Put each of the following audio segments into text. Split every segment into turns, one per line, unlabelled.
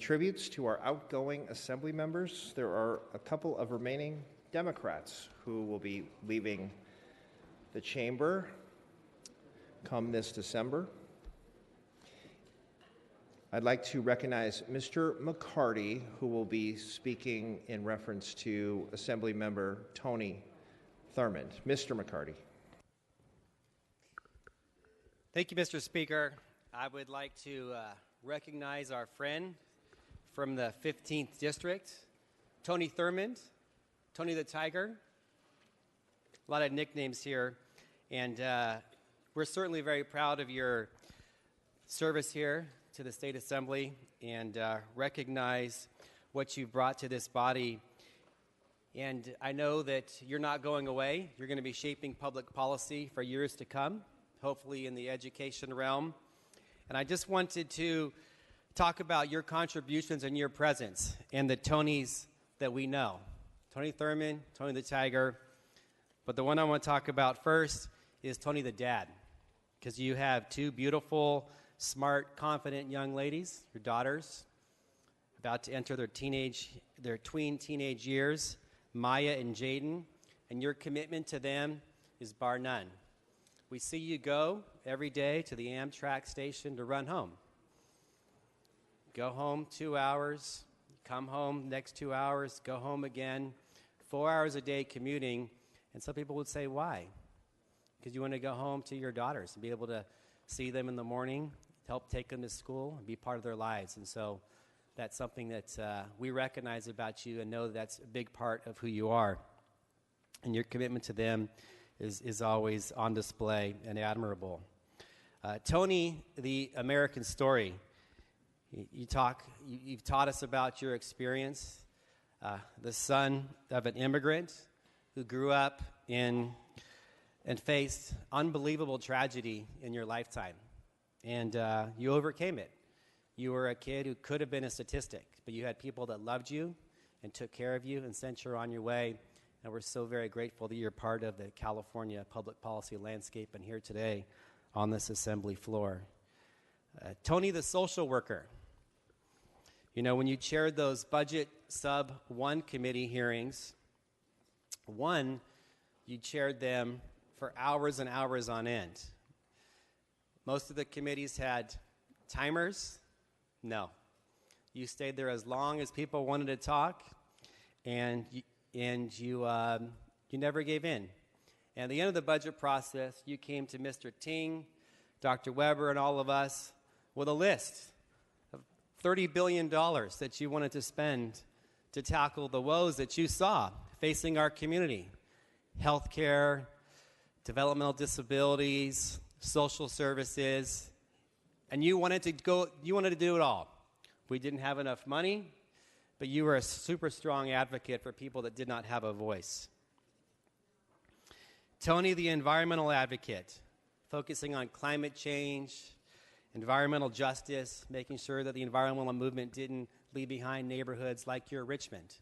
tributes to our outgoing Assembly members. There are a couple of remaining Democrats who will be leaving the chamber come this December. I'd like to recognize Mr. McCarty, who will be speaking in reference to Assemblymember Tony Thurmond. Mr. McCarty.
Thank you, Mr. Speaker. I would like to recognize our friend from the 15th District, Tony Thurmond, Tony the Tiger. A lot of nicknames here, and we're certainly very proud of your service here to the State Assembly and recognize what you brought to this body. And I know that you're not going away. You're going to be shaping public policy for years to come, hopefully in the education realm. And I just wanted to talk about your contributions and your presence and the Tonys that we know. Tony Thurmond, Tony the Tiger. But the one I want to talk about first is Tony the Dad, because you have two beautiful, smart, confident young ladies, your daughters, about to enter their tween teenage years, Maya and Jaden, and your commitment to them is bar none. We see you go every day to the Amtrak station to run home. Go home 2 hours, come home next 2 hours, go home again, 4 hours a day commuting, and some people would say, why? Because you want to go home to your daughters and be able to see them in the morning, help take them to school, and be part of their lives. And so that's something that we recognize about you and know that's a big part of who you are. And your commitment to them is always on display and admirable. Tony, the American story. You've taught us about your experience, the son of an immigrant who grew up and faced unbelievable tragedy in your lifetime. And you overcame it. You were a kid who could have been a statistic, but you had people that loved you and took care of you and sent you on your way. And we're so very grateful that you're part of the California public policy landscape and here today on this assembly floor. Tony, the social worker. You know, when you chaired those budget sub 1 committee hearings, you chaired them for hours and hours on end. Most of the committees had timers. No. You stayed there as long as people wanted to talk, and you never gave in. And at the end of the budget process, you came to Mr. Ting, Dr. Weber, and all of us with a list of $30 billion that you wanted to spend to tackle the woes that you saw facing our community. Healthcare, developmental disabilities, social services, and you wanted to do it all. We didn't have enough money, but you were a super strong advocate for people that did not have a voice. Tony, the environmental advocate, focusing on climate change, environmental justice, making sure that the environmental movement didn't leave behind neighborhoods like your Richmond.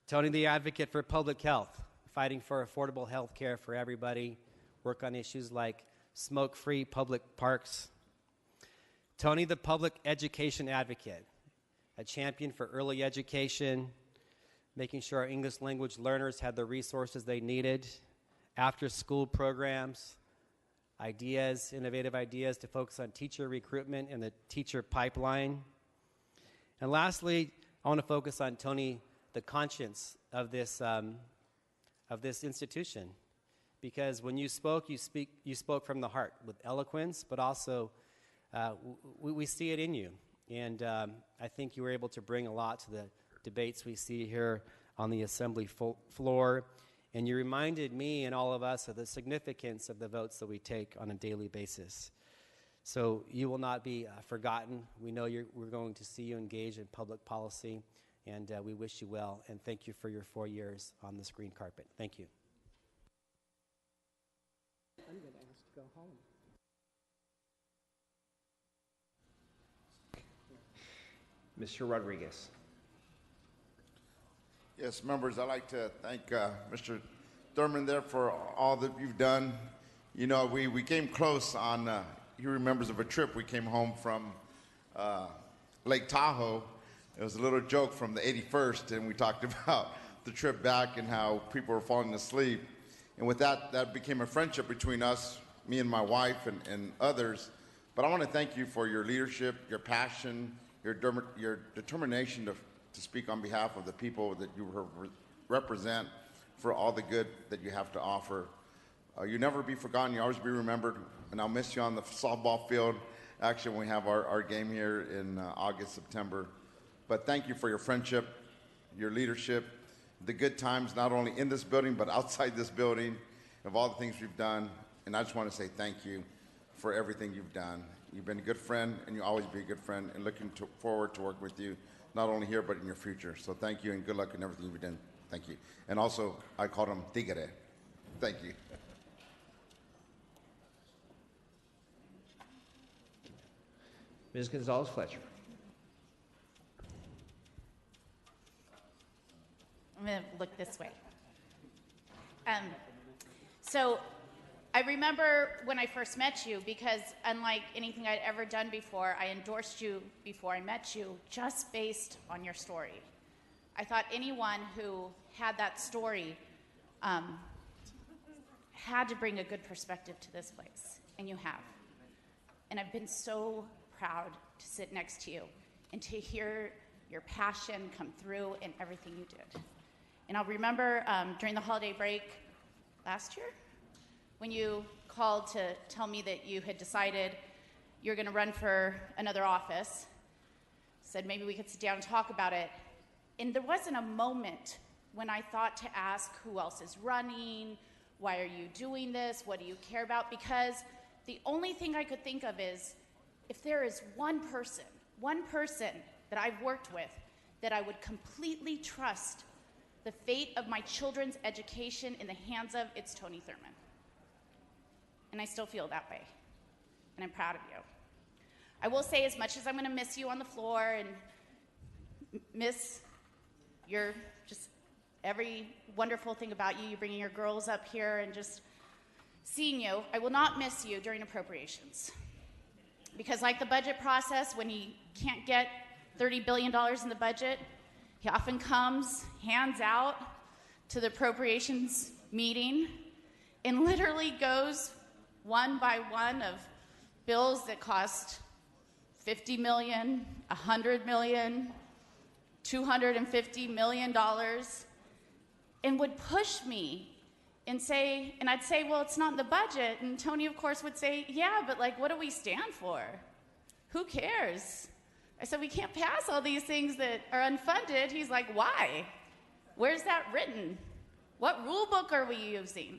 Tony, the advocate for public health, fighting for affordable health care for everybody, work on issues like smoke-free public parks. Tony, the public education advocate, a champion for early education, making sure our English language learners had the resources they needed, after-school programs, innovative ideas to focus on teacher recruitment and the teacher pipeline. And lastly, I want to focus on Tony, the conscience of this institution, because when you spoke, you spoke from the heart with eloquence, but also we see it in you. And I think you were able to bring a lot to the debates we see here on the assembly floor. And you reminded me and all of us of the significance of the votes that we take on a daily basis. So you will not be forgotten. We know we're going to see you engage in public policy, and we wish you well. And thank you for your 4 years on this green carpet. Thank you.
I'm going to ask to go home.
Mr. Rodriguez.
Yes, members, I'd like to thank Mr. Thurmond there for all that you've done. You know, we came close on, he remembers of a trip we came home from Lake Tahoe. It was a little joke from the 81st, and we talked about the trip back and how people were falling asleep. And with that, that became a friendship between us, me and my wife and others. But I want to thank you for your leadership, your passion, your determination to speak on behalf of the people that you represent, for all the good that you have to offer. You never be forgotten. You always be remembered. And I'll miss you on the softball field, actually, when we have our game here in August, September. But thank you for your friendship, your leadership, the good times, not only in this building, but outside this building, of all the things we've done. And I just want to say thank you for everything you've done. You've been a good friend, and you'll always be a good friend, and looking forward to work with you, not only here, but in your future. So thank you, and good luck in everything you've done. Thank you. And also, I called him Tigre. Thank you.
Ms. Gonzalez-Fletcher.
I'm going to look this way. So I remember when I first met you, because unlike anything I'd ever done before, I endorsed you before I met you just based on your story. I thought anyone who had that story had to bring a good perspective to this place, and you have. And I've been so proud to sit next to you and to hear your passion come through in everything you did. And I'll remember during the holiday break last year, when you called to tell me that you had decided you were going to run for another office, said maybe we could sit down and talk about it. And there wasn't a moment when I thought to ask who else is running, why are you doing this, what do you care about? Because the only thing I could think of is, if there is one person that I've worked with that I would completely trust the fate of my children's education in the hands of, it's Tony Thurmond. And I still feel that way. And I'm proud of you. I will say, as much as I'm going to miss you on the floor and miss your just every wonderful thing about you bringing your girls up here and just seeing you, I will not miss you during appropriations. Because like the budget process, when he can't get $30 billion in the budget, he often comes, hands out to the appropriations meeting, and literally goes one by one of bills that cost $50 million, $100 million, $250 million, and would push me and say, and I'd say, well, it's not in the budget. And Tony, of course, would say, yeah, but like, what do we stand for? Who cares? I said, we can't pass all these things that are unfunded. He's like, why? Where's that written? What rule book are we using?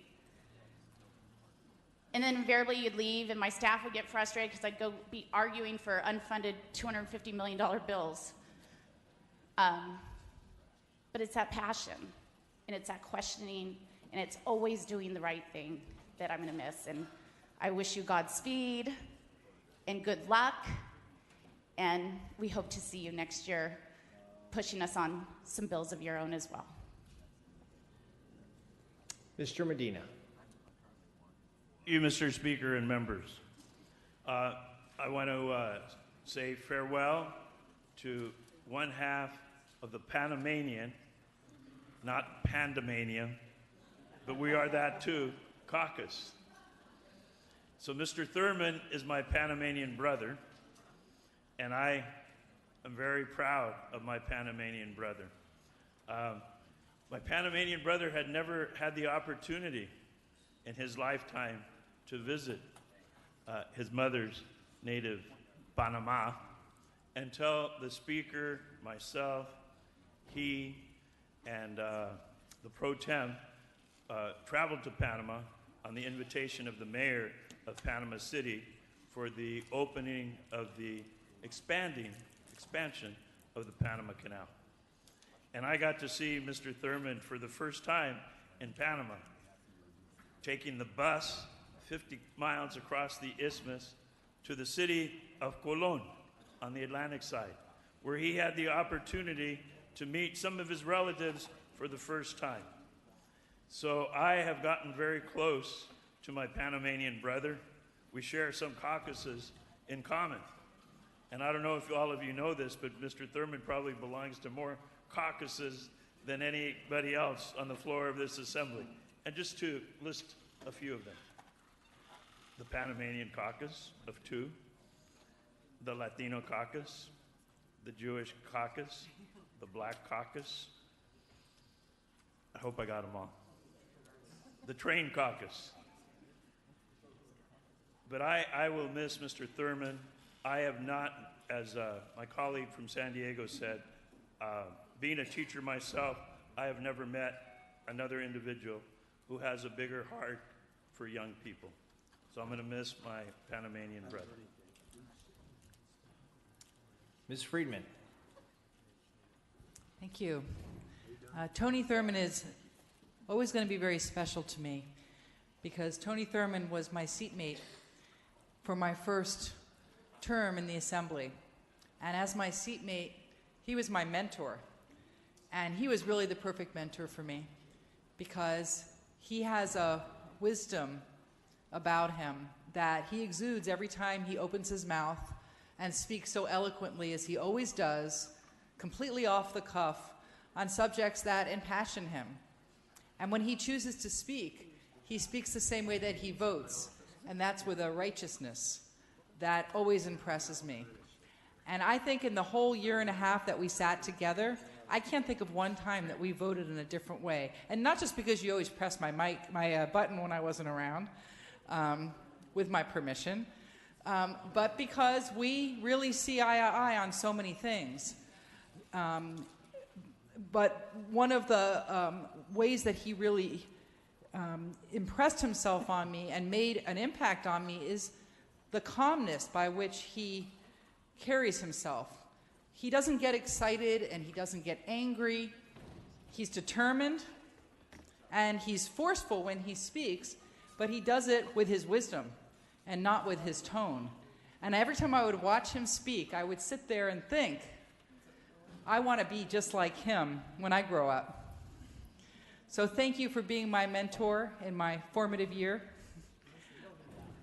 And then invariably you'd leave, and my staff would get frustrated because I'd go be arguing for unfunded $250 million bills. But it's that passion, and it's that questioning, and it's always doing the right thing that I'm going to miss. And I wish you Godspeed and good luck, and we hope to see you next year pushing us on some bills of your own as well.
Mr. Medina.
You, Mr. Speaker, and members. I want to say farewell to one half of the Panamanian, not Pandemanian, but we are that too, caucus. So Mr. Thurmond is my Panamanian brother, and I am very proud of my Panamanian brother. My Panamanian brother had never had the opportunity in his lifetime to visit his mother's native Panama until the Speaker, myself, he, and the pro tem traveled to Panama on the invitation of the mayor of Panama City for the opening of the expansion of the Panama Canal. And I got to see Mr. Thurmond for the first time in Panama, taking the bus 50 miles across the isthmus to the city of Colón on the Atlantic side, where he had the opportunity to meet some of his relatives for the first time. So I have gotten very close to my Panamanian brother. We share some caucuses in common. And I don't know if all of you know this, but Mr. Thurmond probably belongs to more caucuses than anybody else on the floor of this assembly. And just to list a few of them: the Panamanian caucus of 2, the Latino caucus, the Jewish caucus, the Black caucus. I hope I got them all. The Train caucus. But I will miss Mr. Thurmond. I have not, as my colleague from San Diego said, being a teacher myself, I have never met another individual who has a bigger heart for young people. So I'm going to miss my Panamanian brother.
Ms. Friedman.
Thank you. Tony Thurmond is always going to be very special to me because Tony Thurmond was my seatmate for my first term in the Assembly. And as my seatmate, he was my mentor. And he was really the perfect mentor for me because he has a wisdom about him that he exudes every time he opens his mouth and speaks so eloquently as he always does, completely off the cuff, on subjects that impassion him. And when he chooses to speak, he speaks the same way that he votes, and that's with a righteousness that always impresses me. And I think in the whole year and a half that we sat together, I can't think of one time that we voted in a different way. And not just because you always pressed my button when I wasn't around, with my permission, but because we really see eye to eye on so many things. But one of the ways that he really impressed himself on me and made an impact on me is the calmness by which he carries himself. He doesn't get excited and he doesn't get angry. He's determined and he's forceful when he speaks, but he does it with his wisdom and not with his tone. And every time I would watch him speak, I would sit there and think, I want to be just like him when I grow up. So thank you for being my mentor in my formative year.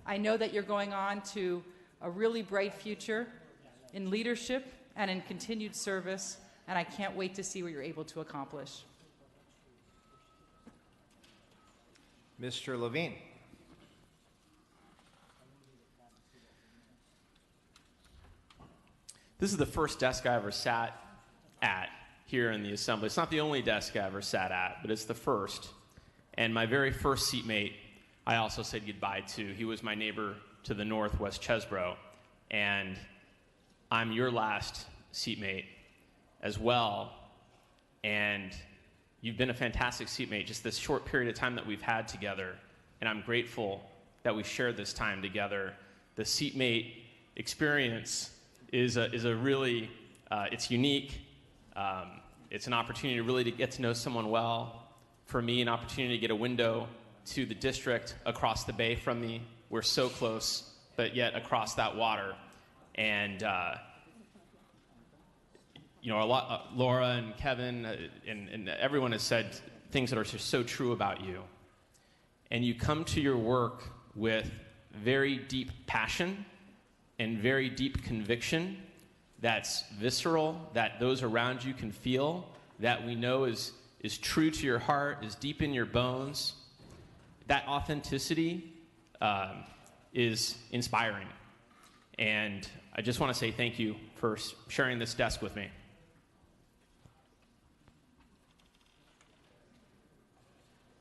I know that you're going on to a really bright future in leadership and in continued service, and I can't wait to see what you're able to accomplish.
Mr. Levine.
This is the first desk I ever sat at here in the Assembly. It's not the only desk I ever sat at, but it's the first. And my very first seatmate, I also said goodbye to. He was my neighbor to the north, West Chesbrough. And I'm your last seatmate as well. And you've been a fantastic seatmate just this short period of time that we've had together. And I'm grateful that we shared this time together. The seatmate experience is a really, it's unique. It's an opportunity really to get to know someone well. For me, an opportunity to get a window to the district across the bay from me. We're so close, but yet across that water. And, Laura and Kevin and everyone has said things that are just so true about you. And you come to your work with very deep passion and very deep conviction that's visceral, that those around you can feel, that we know is true to your heart, is deep in your bones. That authenticity is inspiring. And I just want to say thank you for sharing this desk with me.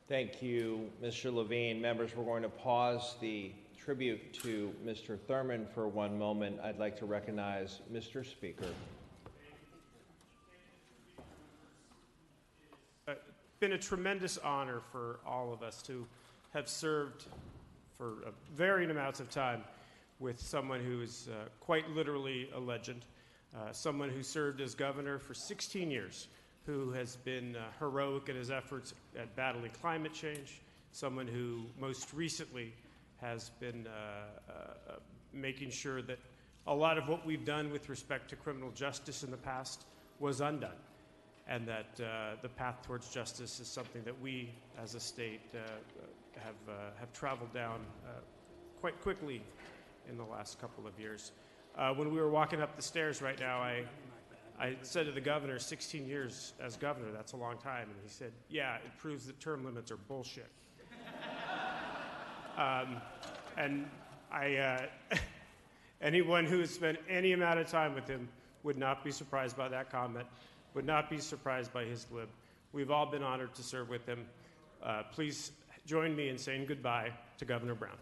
Thank you, Mr. Levine. Members, we're going to pause the tribute to Mr. Thurmond for one moment. I'd like to recognize Mr. Speaker.
It's been a tremendous honor for all of us to have served for varying amounts of time with someone who is quite literally a legend, someone who served as governor for 16 years, who has been heroic in his efforts at battling climate change, someone who most recently has been making sure that a lot of what we've done with respect to criminal justice in the past was undone, and that the path towards justice is something that we as a state have traveled down quite quickly in the last couple of years. When we were walking up the stairs right now, I said to the governor, 16 years as governor, that's a long time. And he said, yeah, it proves that term limits are bullshit. And anyone who has spent any amount of time with him would not be surprised by that comment, would not be surprised by his glib. We've all been honored to serve with him. Please join me in saying goodbye to Governor Brown.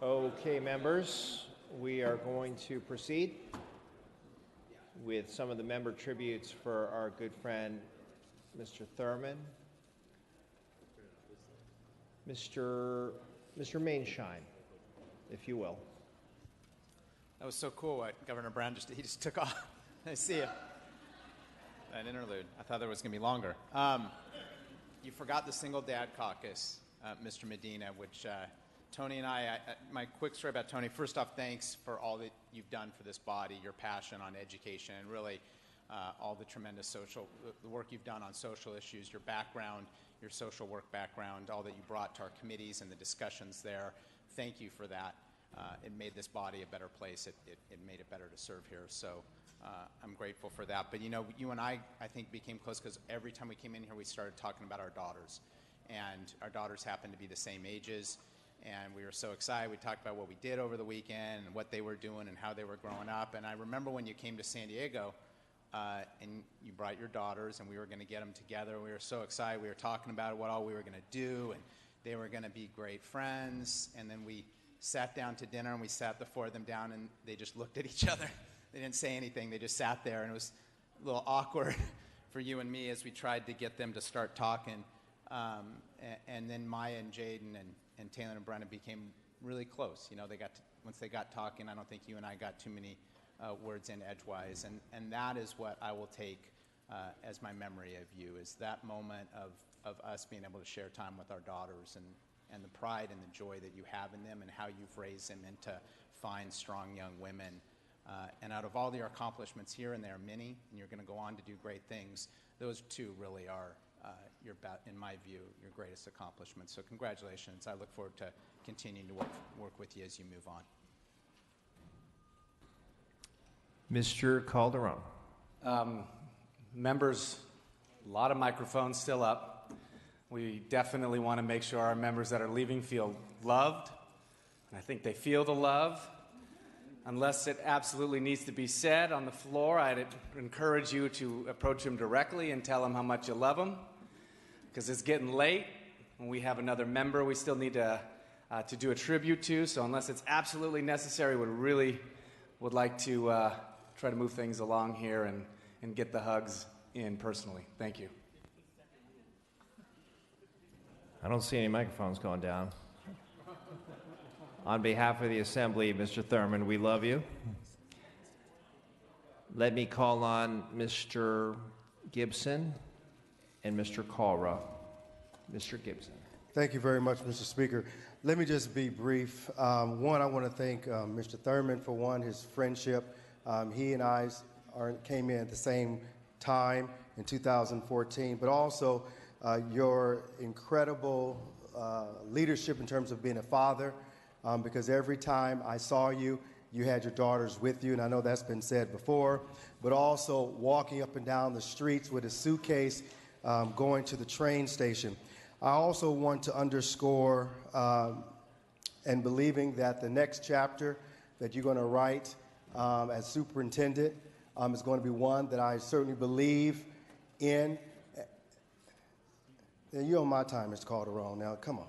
Okay, members, we are going to proceed with some of the member tributes for our good friend, Mr. Thurmond. Mr. Mainshine, if you will.
That was so cool what Governor Brown he just took off. I see it. An interlude. I thought it was going to be longer. You forgot the Single Dad Caucus, Mr. Medina, which Tony and I, my quick story about Tony, first off, thanks for all that you've done for this body, your passion on education, and really all the tremendous the work you've done on social issues, your background, your social work background, all that you brought to our committees and the discussions there. Thank you for that. It made this body a better place. It made it better to serve here. So I'm grateful for that. But, you know, you and I think, became close because every time we came in here, we started talking about our daughters. And our daughters happen to be the same ages. And we were so excited. We talked about what we did over the weekend and what they were doing and how they were growing up. And I remember when you came to San Diego and you brought your daughters and we were going to get them together. We were so excited. We were talking about what all we were going to do, and they were going to be great friends. And then we sat down to dinner and we sat the four of them down and they just looked at each other. They didn't say anything. They just sat there, and it was a little awkward for you and me as we tried to get them to start talking. And then Maya and Jaden and Taylor and Brennan became really close. You know, once they got talking, I don't think you and I got too many words in edgewise. And that is what I will take as my memory of you, is that moment of us being able to share time with our daughters and the pride and the joy that you have in them and how you've raised them into fine, strong young women. And out of all your accomplishments here, and there are many, and you're going to go on to do great things, those two really are, in my view, your greatest accomplishments. So congratulations. I look forward to continuing to work with you as you move on.
Mr. Calderon.
Members, a lot of microphones still up. We definitely want to make sure our members that are leaving feel loved. And I think they feel the love. Unless it absolutely needs to be said on the floor, I'd encourage you to approach them directly and tell them how much you love them. Because it's getting late, and we have another member we still need to do a tribute to. So unless it's absolutely necessary, would really would like to try to move things along here and get the hugs in personally. Thank you.
I don't see any microphones going down. On behalf of the Assembly, Mr. Thurmond, we love you. Let me call on Mr. Gibson and Mr. Calra. Mr. Gibson.
Thank you very much, Mr. Speaker. Let me just be brief. One, I want to thank Mr. Thurmond for his friendship. He and I came in at the same time in 2014, but also your incredible leadership in terms of being a father, because every time I saw you, you had your daughters with you, and I know that's been said before, but also walking up and down the streets with a suitcase going to the train station. I also want to underscore and believing that the next chapter that you're going to write as superintendent is going to be one that I certainly believe in. And you're on my time, Mr. Calderon. Now, come on.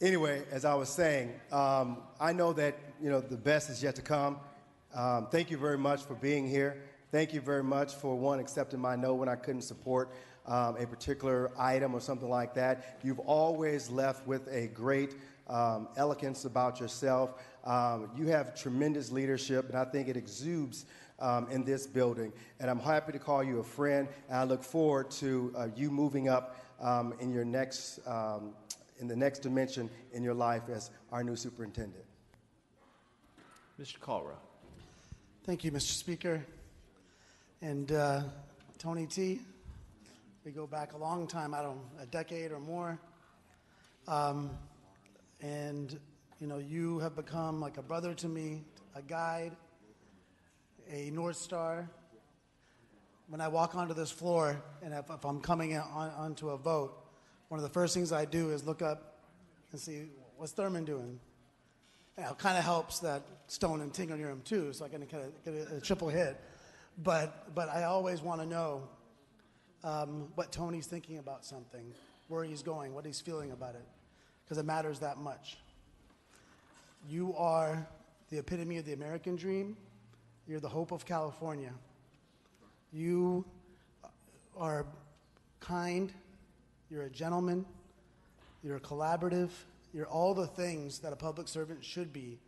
Anyway, as I was saying, I know that the best is yet to come. Thank you very much for being here. Thank you very much for accepting my no when I couldn't support a particular item or something like that. You've always left with a great elegance about yourself. You have tremendous leadership, and I think it exudes in this building. And I'm happy to call you a friend, and I look forward to you moving up in your next in the next dimension in your life as our new superintendent.
Mr. Calra.
Thank you, Mr. Speaker. And Tony T., we go back a long time, a decade or more. And, you have become like a brother to me, a guide, a North Star. When I walk onto this floor, and if I'm coming onto a vote, one of the first things I do is look up and see, what's Thurmond doing? And it kind of helps that Stone and Ting are near him too, so I can kind of get a triple hit. But I always want to know what Tony's thinking about something, where he's going, what he's feeling about it, because it matters that much. You are the epitome of the American dream. You're the hope of California. You are kind. You're a gentleman. You're a collaborative. You're all the things that a public servant should be.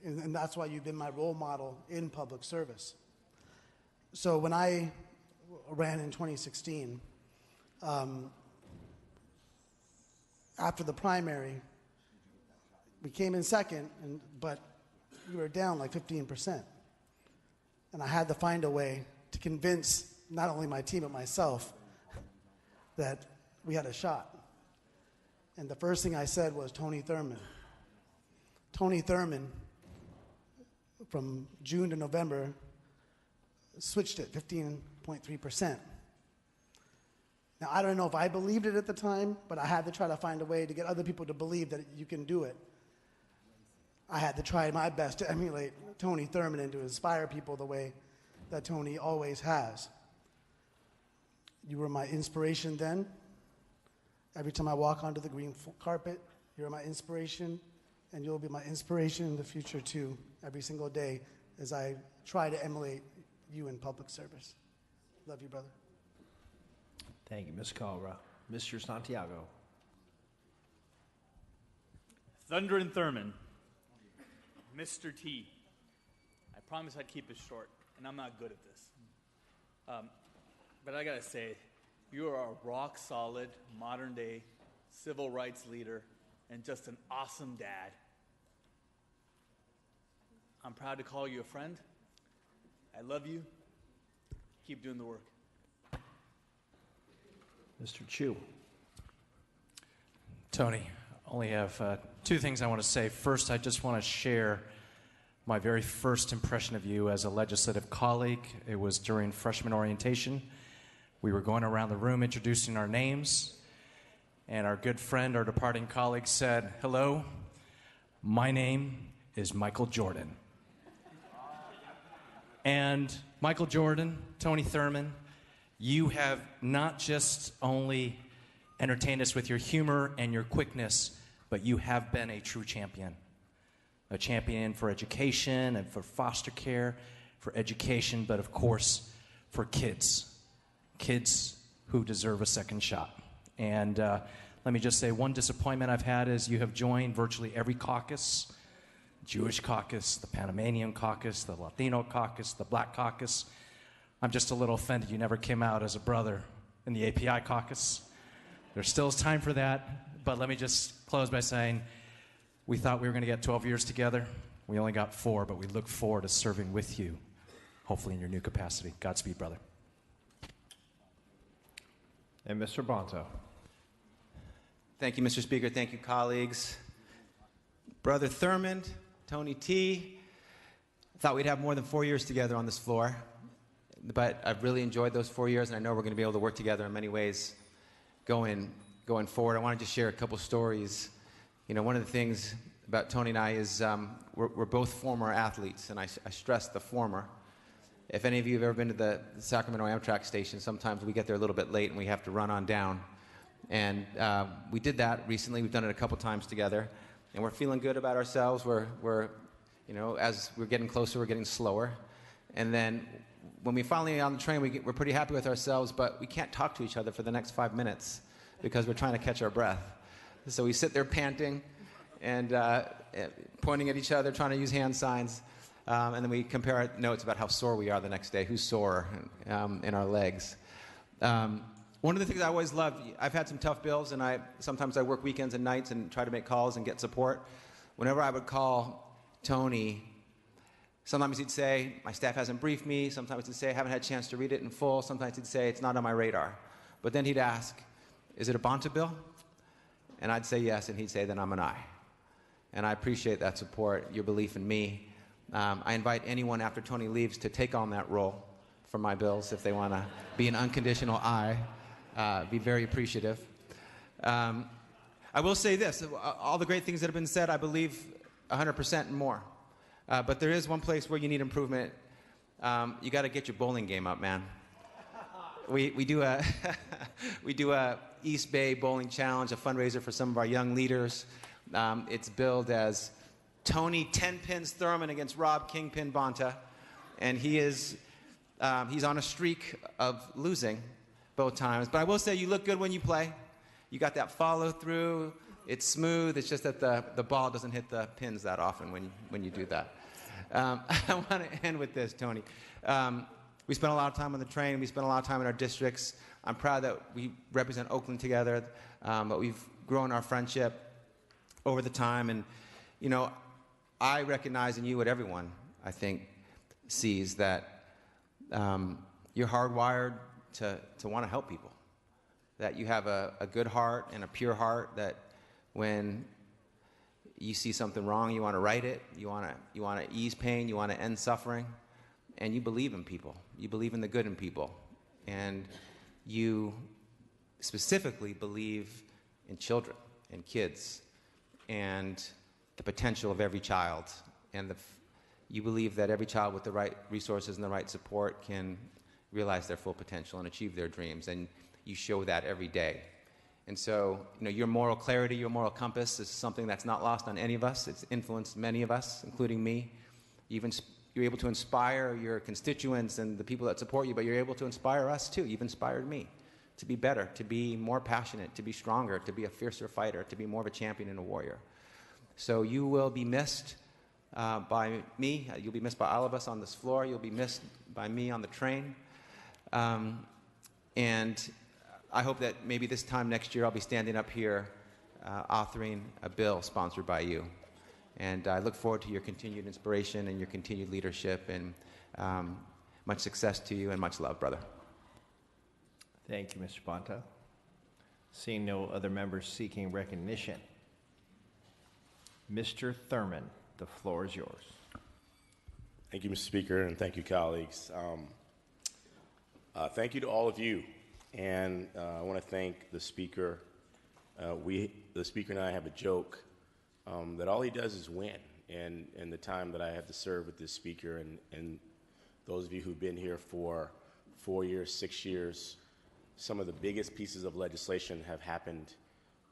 And that's why you've been my role model in public service. So when I ran in 2016, after the primary, we came in second, but we were down like 15%. And I had to find a way to convince not only my team but myself that we had a shot. And the first thing I said was Tony Thurmond. Tony Thurmond, from June to November, switched it 15.3%. Now, I don't know if I believed it at the time, but I had to try to find a way to get other people to believe that you can do it. I had to try my best to emulate Tony Thurmond and to inspire people the way that Tony always has. You were my inspiration then. Every time I walk onto the green carpet, you're my inspiration, and you'll be my inspiration in the future too, every single day as I try to emulate you in public service. Love you, brother.
Thank you, Ms. Calra. Mr. Santiago.
Thunder and Thurmond. Mr. T. I promised I'd keep it short, and I'm not good at this. But I gotta say, you are a rock-solid, modern-day civil rights leader and just an awesome dad. I'm proud to call you a friend. I love you. Keep doing the work.
Mr. Chu.
Tony, only have two things I want to say. First, I just want to share my very first impression of you as a legislative colleague. It was during freshman orientation. We were going around the room introducing our names, and our good friend, our departing colleague, said, "Hello, my name is Michael Jordan." And Michael Jordan, Tony Thurmond, you have not just only entertained us with your humor and your quickness, but you have been a true champion. a champion for education and for foster care, for education, but of course, for kids. Kids who deserve a second shot. And let me just say, one disappointment I've had is you have joined virtually every caucus, Jewish caucus, the Panamanian caucus, the Latino caucus, the Black caucus. I'm just a little offended you never came out as a brother in the API caucus. There still is time for that, but let me just close by saying we thought we were going to get 12 years together. We only got 4, but we look forward to serving with you, hopefully in your new capacity. Godspeed, brother.
And Mr. Bonto.
Thank you, Mr. Speaker. Thank you, colleagues. Brother Thurmond, Tony T. Thought we'd have more than 4 years together on this floor, but I've really enjoyed those 4 years, and I know we're going to be able to work together in many ways going forward. I want to just share a couple stories. You know, one of the things about Tony and I is we're both former athletes, and I stress the former. If any of you have ever been to the Sacramento Amtrak station, sometimes we get there a little bit late and we have to run on down. And we did that recently. We've done it a couple times together, and we're feeling good about ourselves. We're you know, as we're getting closer, we're getting slower. And then when we finally get on the train, we're pretty happy with ourselves, but we can't talk to each other for the next 5 minutes because we're trying to catch our breath. So we sit there panting and pointing at each other, trying to use hand signs. And then we compare our notes about how sore we are the next day, who's sore in our legs. One of the things I always loved, I've had some tough bills, and sometimes I work weekends and nights and try to make calls and get support. Whenever I would call Tony, sometimes he'd say, my staff hasn't briefed me. Sometimes he'd say, I haven't had a chance to read it in full. Sometimes he'd say, it's not on my radar. But then he'd ask, is it a Bonta bill? And I'd say yes, and he'd say, then I'm an I. And I appreciate that support, your belief in me. I invite anyone after Tony leaves to take on that role for my bills if they want to be an unconditional I. Be very appreciative. I will say this, all the great things that have been said, I believe 100% and more. But there is one place where you need improvement. You got to get your bowling game up, man. We do a East Bay Bowling Challenge, a fundraiser for some of our young leaders. It's billed as Tony 10 Pins Thurmond against Rob Kingpin Bonta, and he's on a streak of losing both times. But I will say, you look good when you play. You got that follow through. It's smooth. It's just that the ball doesn't hit the pins that often when you do that. I want to end with this, Tony. We spent a lot of time on the train. We spent a lot of time in our districts. I'm proud that we represent Oakland together, but we've grown our friendship over the time. And, you know, I recognize in you what everyone, I think, sees, that you're hardwired to want to help people, that you have a good heart and a pure heart, that when you see something wrong, you want to right it, you want to ease pain, you want to end suffering, and you believe in people. You believe in the good in people. And you specifically believe in children and kids and the potential of every child. And you believe that every child with the right resources and the right support can realize their full potential and achieve their dreams. And you show that every day. And so, you know, your moral clarity, your moral compass is something that's not lost on any of us. It's influenced many of us, including me. You're able to inspire your constituents and the people that support you, but you're able to inspire us too. You've inspired me to be better, to be more passionate, to be stronger, to be a fiercer fighter, to be more of a champion and a warrior. So you will be missed by me. You'll be missed by all of us on this floor. You'll be missed by me on the train. And I hope that maybe this time next year I'll be standing up here authoring a bill sponsored by you. And I look forward to your continued inspiration and your continued leadership, and much success to you and much love, brother.
Thank you, Mr. Bonta. Seeing no other members seeking recognition, Mr. Thurmond, the floor is yours.
Thank you, Mr. Speaker, and thank you, colleagues. Thank you to all of you. And I want to thank the Speaker. The Speaker and I have a joke that all he does is win. And in the time that I have to serve with this Speaker, and those of you who've been here for 4 years, 6 years, some of the biggest pieces of legislation have happened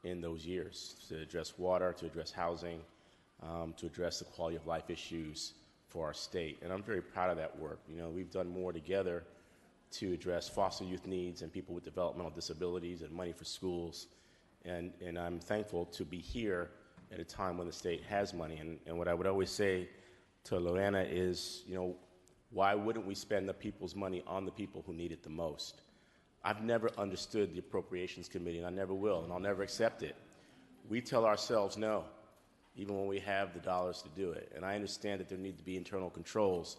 in those years to address water, to address housing, to address the quality of life issues for our state. And I'm very proud of that work. You know, we've done more together to address foster youth needs and people with developmental disabilities and money for schools. And I'm thankful to be here at a time when the state has money. And what I would always say to Lorena is, you know, why wouldn't we spend the people's money on the people who need it the most? I've never understood the Appropriations Committee, and I never will, and I'll never accept it. We tell ourselves no, even when we have the dollars to do it. And I understand that there need to be internal controls.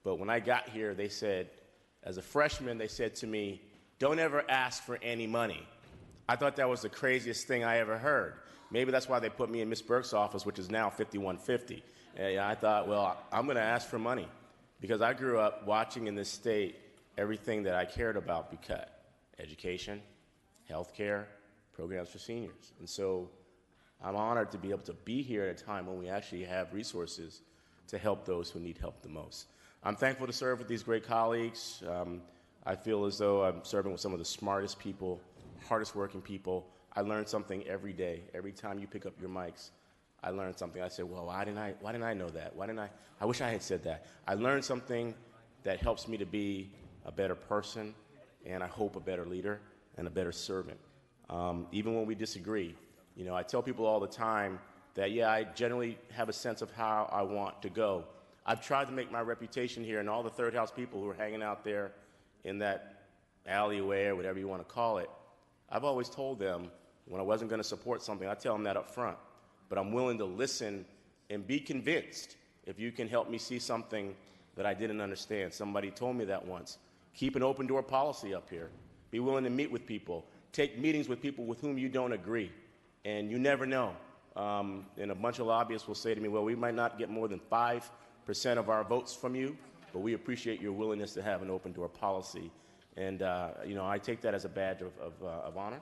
But when I got here, they said, as a freshman, they said to me, don't ever ask for any money. I thought that was the craziest thing I ever heard. Maybe that's why they put me in Miss Burke's office, which is now 5150. And I thought, well, I'm going to ask for money because I grew up watching in this state everything that I cared about be cut. Education, health care, programs for seniors. And so I'm honored to be able to be here at a time when we actually have resources to help those who need help the most. I'm thankful to serve with these great colleagues. I feel as though I'm serving with some of the smartest people, hardest working people. I learn something every day. Every time you pick up your mics, I learn something. I say, well, why didn't I know that? I wish I had said that. I learned something that helps me to be a better person, and I hope a better leader and a better servant. Even when we disagree, you know, I tell people all the time that, yeah, I generally have a sense of how I want to go. I've tried to make my reputation here, and all the Third House people who are hanging out there in that alleyway or whatever you want to call it, I've always told them when I wasn't going to support something, I tell them that up front. But I'm willing to listen and be convinced if you can help me see something that I didn't understand. Somebody told me that once. Keep an open door policy up here. Be willing to meet with people. Take meetings with people with whom you don't agree. And you never know. And a bunch of lobbyists will say to me, well, we might not get more than 5% of our votes from you, but we appreciate your willingness to have an open door policy. And, you know, I take that as a badge of honor,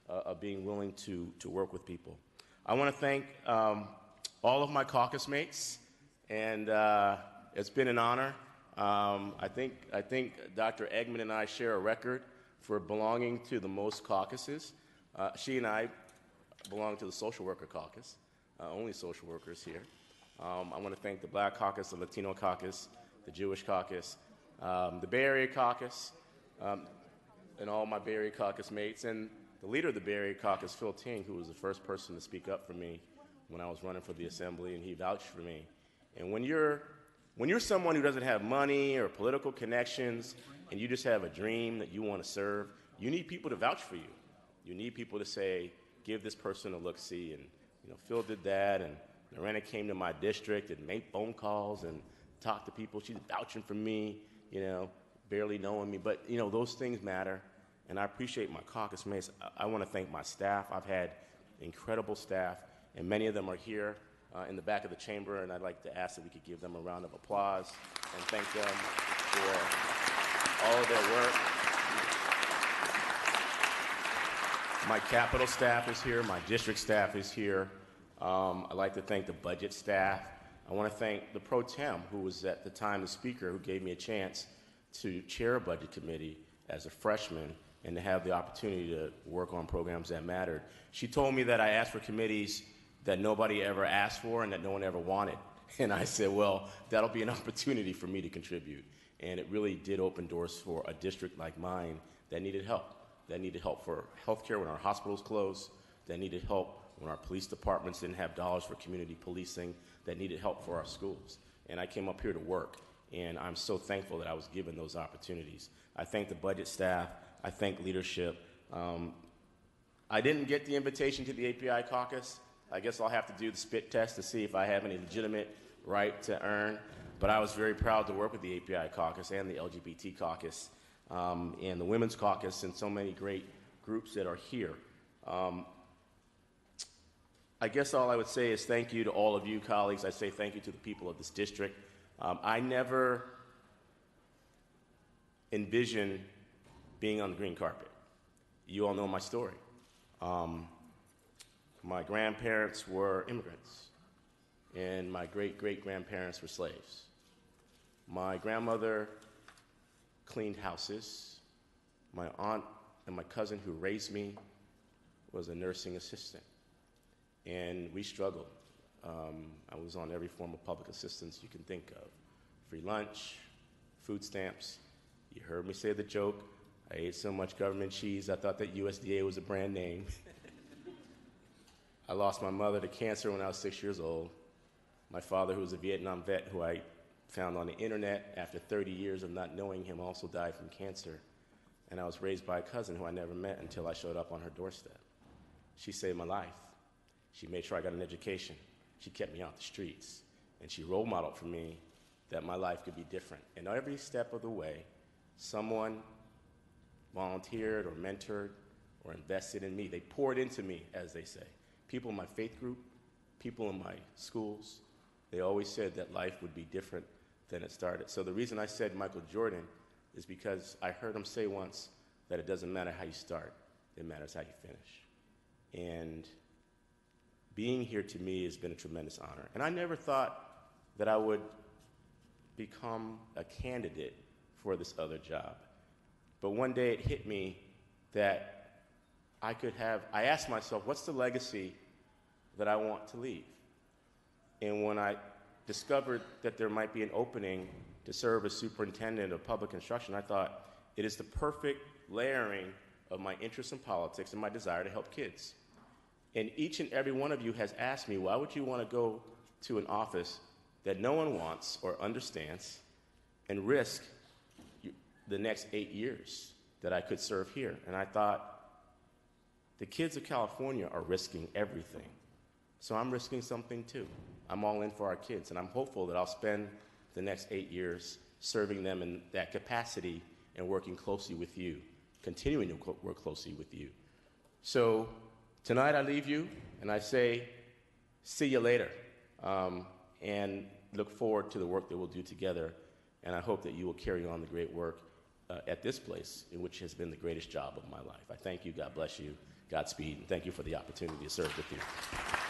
of being willing to work with people. I want to thank all of my caucus mates, and it's been an honor. I think Dr. Eggman and I share a record for belonging to the most caucuses. She and I belong to the Social Worker Caucus, only social workers here. I want to thank the Black Caucus, the Latino Caucus, the Jewish Caucus, the Bay Area Caucus, and all my Bay Area Caucus mates, and the leader of the Bay Area Caucus, Phil Ting, who was the first person to speak up for me when I was running for the Assembly, and he vouched for me. And when you're someone who doesn't have money or political connections, and you just have a dream that you want to serve, you need people to vouch for you. You need people to say, give this person a look-see. And you know, Phil did that, and Lorena came to my district and made phone calls and talked to people. She's vouching for me, you know, barely knowing me. But, you know, those things matter, and I appreciate my caucus mates. I want to thank my staff. I've had incredible staff, and many of them are here in the back of the chamber, and I'd like to ask that we could give them a round of applause and thank them for all of their work. My Capitol staff is here. My district staff is here. I'd like to thank the budget staff. I want to thank the pro tem, who was at the time the speaker, who gave me a chance to chair a budget committee as a freshman and to have the opportunity to work on programs that mattered. She told me that I asked for committees that nobody ever asked for and that no one ever wanted. And I said, well, that'll be an opportunity for me to contribute. And it really did open doors for a district like mine that needed help. That needed help for health care when our hospitals closed. That needed help when our police departments didn't have dollars for community policing. That needed help for our schools. And I came up here to work. And I'm so thankful that I was given those opportunities. I thank the budget staff. I thank leadership. I didn't get the invitation to the API caucus. I guess I'll have to do the spit test to see if I have any legitimate right to earn. But I was very proud to work with the API caucus and the LGBT caucus and the Women's Caucus and so many great groups that are here. I guess all I would say is thank you to all of you colleagues. I say thank you to the people of this district. I never envisioned being on the green carpet. You all know my story. My grandparents were immigrants, and my great-great-grandparents were slaves. My grandmother cleaned houses. My aunt and my cousin who raised me was a nursing assistant, and we struggled. I was on every form of public assistance you can think of. Free lunch, food stamps. You heard me say the joke. I ate so much government cheese, I thought that USDA was a brand name. I lost my mother to cancer when I was 6 years old. My father, who was a Vietnam vet, who I found on the internet after 30 years of not knowing him, also died from cancer. And I was raised by a cousin who I never met until I showed up on her doorstep. She saved my life. She made sure I got an education. She kept me off the streets. And she role modeled for me that my life could be different. And every step of the way, someone volunteered or mentored or invested in me. They poured into me, as they say. People in my faith group, people in my schools, they always said that life would be different than it started. So the reason I said Michael Jordan is because I heard him say once that it doesn't matter how you start, it matters how you finish. And being here to me has been a tremendous honor. And I never thought that I would become a candidate for this other job. But one day it hit me that I asked myself, what's the legacy that I want to leave? And when I discovered that there might be an opening to serve as superintendent of public instruction, I thought it is the perfect layering of my interest in politics and my desire to help kids. And each and every one of you has asked me, why would you want to go to an office that no one wants or understands and risk the next 8 years that I could serve here? And I thought, the kids of California are risking everything. So I'm risking something too. I'm all in for our kids, and I'm hopeful that I'll spend the next 8 years serving them in that capacity and working closely with you, continuing to work closely with you. So tonight I leave you, and I say, see you later, and look forward to the work that we'll do together, and I hope that you will carry on the great work at this place, in which has been the greatest job of my life. I thank you, God bless you, Godspeed, and thank you for the opportunity to serve with you.